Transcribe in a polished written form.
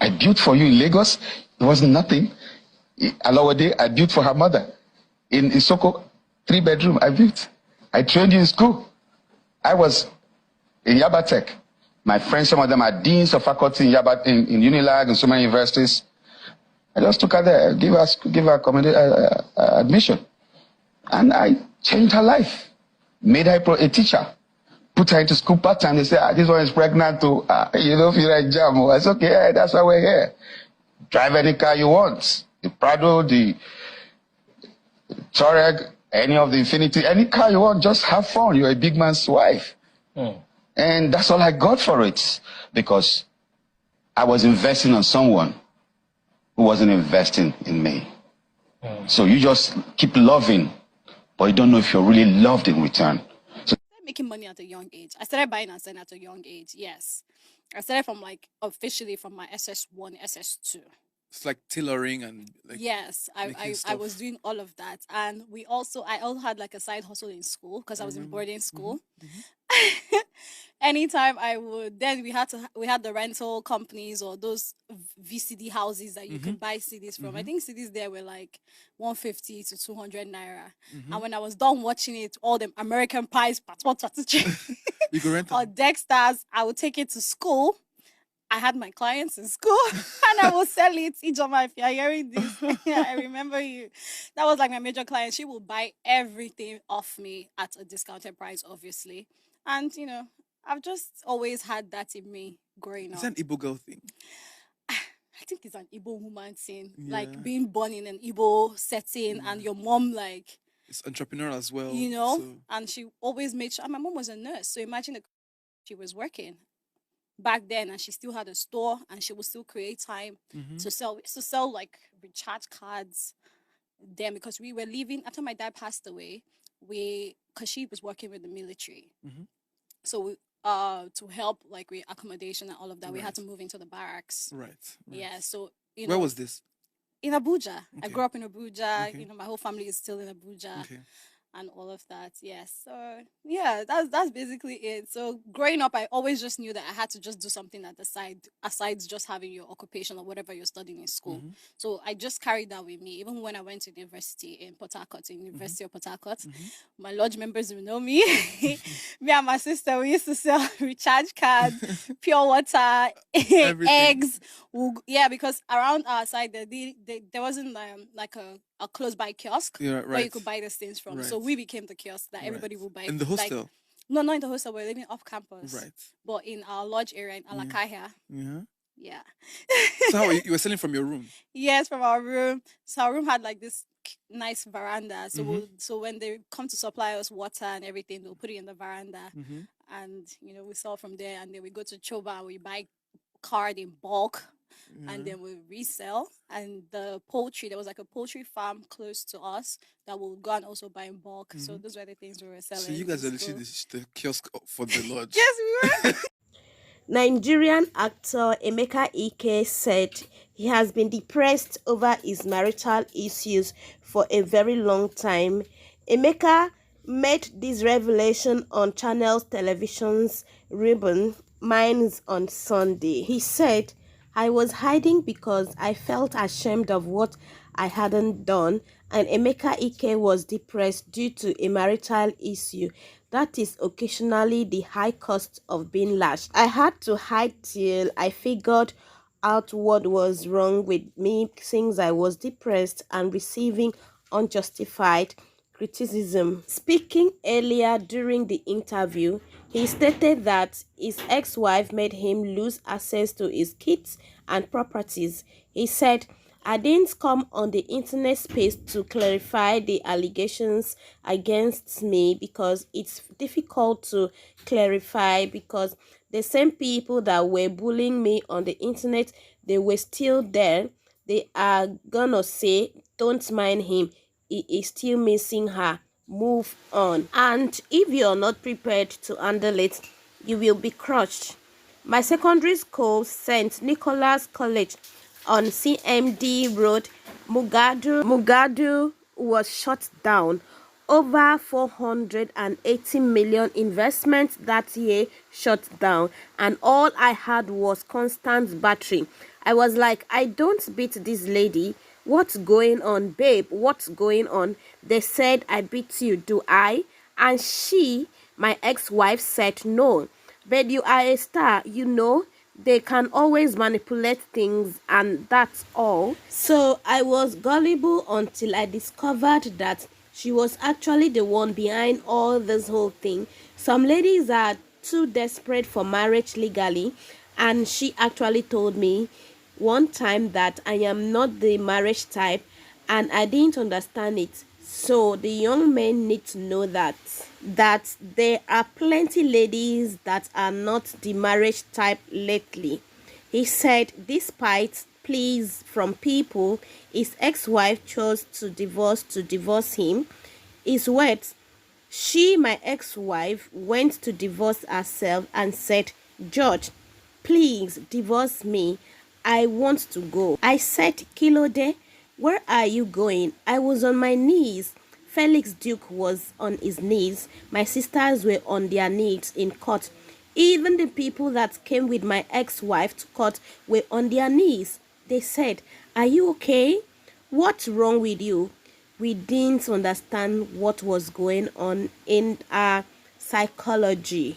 I built for you in Lagos. It wasn't nothing. Alawade, I built for her mother. In Isoko, 3-bedroom, I built. I trained you in school. I was in Yabatech. My friends, some of them are deans of faculty in Unilag and so many universities. I just took her there, give her admission. And I changed her life. Made her a teacher. Put her into school part-time. They say, this one is pregnant too. You don't feel like jam. I said, okay, that's why we're here. Drive any car you want. The Prado, the Touareg, any of the Infinity, any car you want, just have fun. You're a big man's wife. And that's all I got for it. Because I was investing on someone who wasn't investing in me. So you just keep loving, but you don't know if you're really loved in return. So making money at a young age. I started buying and selling at a young age, yes. I started from officially from my SS1, SS2. It's like tailoring and yes, I was doing all of that. And I also had like a side hustle in school because I was in boarding school. Anytime we had the rental companies or those VCD houses that you could buy CDs from. I think CDs there were like 150 to 200 naira. And when I was done watching it, all the American Pies, you could rent or Dexters, I would take it to school. I had my clients in school and I will sell it. Ijoma, if you're hearing this, I remember you. That was like my major client. She will buy everything off me at a discounted price, obviously. And, I've just always had that in me growing up. It's an Igbo girl thing. I think it's an Igbo woman thing. Yeah. Like being born in an Igbo setting and your mom it's entrepreneur as well. And she always made sure. And my mom was a nurse. So imagine she was working back then and she still had a store and she would still create time to sell like recharge cards then because we were leaving after my dad passed away because she was working with the military so we to help like with accommodation and all of that we had to move into the barracks so where was this? In Abuja. I grew up in Abuja. My whole family is still in Abuja. And all of that, yes. So yeah, that's basically it. So growing up, I always just knew that I had to just do something at the side, aside just having your occupation or whatever you're studying in school. So I just carried that with me. Even when I went to university in Port Harcourt, in University of Port Harcourt, my lodge members will know me. Me and my sister, we used to sell recharge cards, pure water, eggs. Because around our side, there wasn't like a close-by kiosk where you could buy these things from. So we became the kiosk that everybody would buy. In the hostel? No, not in the hostel. We're living off campus. Right. But in our lodge area in Alakaya. Yeah. So how you were selling from your room? Yes, from our room. So our room had like this nice veranda. So so when they come to supply us water and everything, they'll put it in the veranda. And, we sell from there. And then we go to Choba, we buy card in bulk. And then we resell. And the poultry, there was like a poultry farm close to us that we'll go and also buy in bulk. So those were the things we were selling. So you guys are literally the kiosk for the lodge. Yes, we were. Nigerian actor Emeka Ike said he has been depressed over his marital issues for a very long time. Emeka made this revelation on Channels Television's Ribbon Minds on Sunday. He said, I was hiding because I felt ashamed of what I hadn't done, and Emeka Ike was depressed due to a marital issue. That is occasionally the high cost of being lashed. I had to hide till I figured out what was wrong with me since I was depressed and receiving unjustified criticism. Speaking earlier during the interview, he stated that his ex-wife made him lose access to his kids and properties. He said, I didn't come on the internet space to clarify the allegations against me because it's difficult to clarify because the same people that were bullying me on the internet, they were still there. They are gonna say, don't mind him. He is still missing her. Move on. And if you're not prepared to handle it, you will be crushed. My secondary school, St. Nicholas College on CMD Road, Mugadu was shut down over 480 million investment that year shut down, and all I had was constant battery. I was like, I don't beat this lady. What's going on, babe? What's going on? They said I beat you. Do I? And she, my ex-wife, said no. But you are a star, you know. They can always manipulate things, and that's all. So I was gullible until I discovered that she was actually the one behind all this whole thing. Some ladies are too desperate for marriage legally, and she actually told me one time that I am not the marriage type, and I didn't understand it. So the young men need to know that there are plenty ladies that are not the marriage type lately. He said despite pleas from people, his ex-wife chose to divorce him. His words, she, my ex-wife, went to divorce herself and said, George, please divorce me. I want to go. I said, Kilode, where are you going? I was on my knees. Felix Duke was on his knees. My sisters were on their knees in court. Even the people that came with my ex-wife to court were on their knees. They said, are you okay? What's wrong with you? We didn't understand what was going on in our psychology.